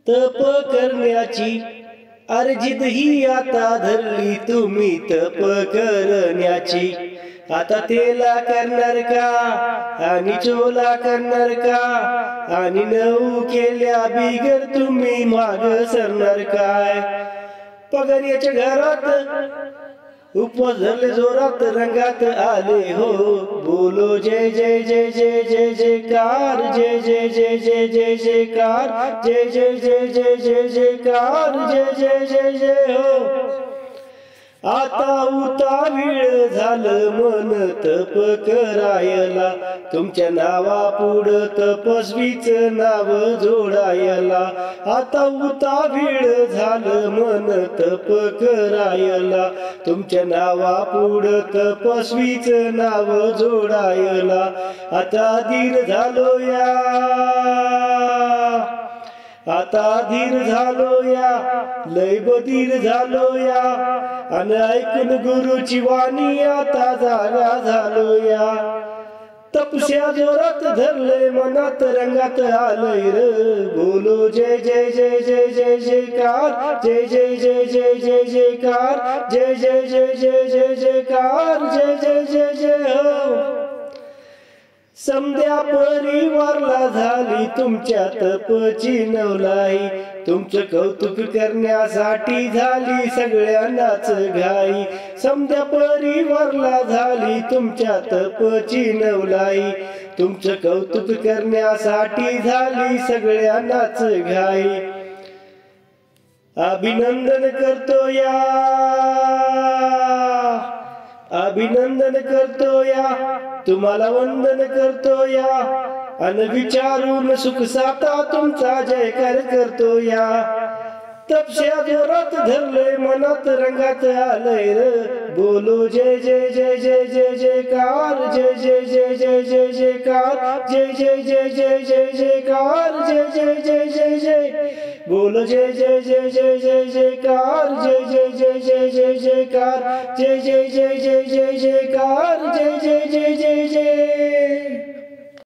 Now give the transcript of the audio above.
तप करण्याची अर्जित ही आता धरली तुम्ही तप करण्याची। आता तेला करणार का आणि चोला करणार का आणि नऊ केल्या बिगर तुम्ही माग सरणार काय। पगडीच्या घरात उपवास धरले जोरात रंगात आले हो बोलो जय जय जय जय जय जयकार जय जय जय जय जय जयकार जय जय जय जय जय जयकार जय जय जय जय हो। आता उतावीळ झालं मन तप करायला तुमच्या नावा पुढं तपस्वीच नाव जोडायला। आता उतावीळ झालं मन तप करायला तुमच्या नावा पुढं तपस्वीच नाव जोडायला। आता धीर झालो या आता धीर झालो या लय बधीर झालो या आणि ऐकून गुरुची वाणी आता जागा झालो या। तपस्या जोरात धरले मनात रंगात आलंय र बोलो जय जय जय जय जय जयकार जय जय जय जय जय जयकार जय जय जय जय जय जयकार जय जय जय जय हो। समद्या परिवारला झाली तुमच्या तपची नवलाई तुमचं कौतुक करण्यासाठी झाली सगळ्यांनाच घाई। समद्या परिवारला झाली तुमच्या तपची नवलाई तुमचं कौतुक करण्यासाठी झाली सगळ्यांनाच घाई। अभिनंदन करतो या अभिनंदन करतो या तुम्हाला वंदन करतो या अन विचारून सुख साता तुमचा जयकार करतो या। तपस्या जोरात धरले मनात रंगात आलंय र बोलो जय जय जय जय जय जयकार जय जय जय जय जय जयकार जय जय जय जय जय जयकार जय जय जय जय जय बोलो जय जय जय जय जय जयकार जय जय जय जय जय जयकार जय जय जय जय जय जयकार जय जय जय जय जय।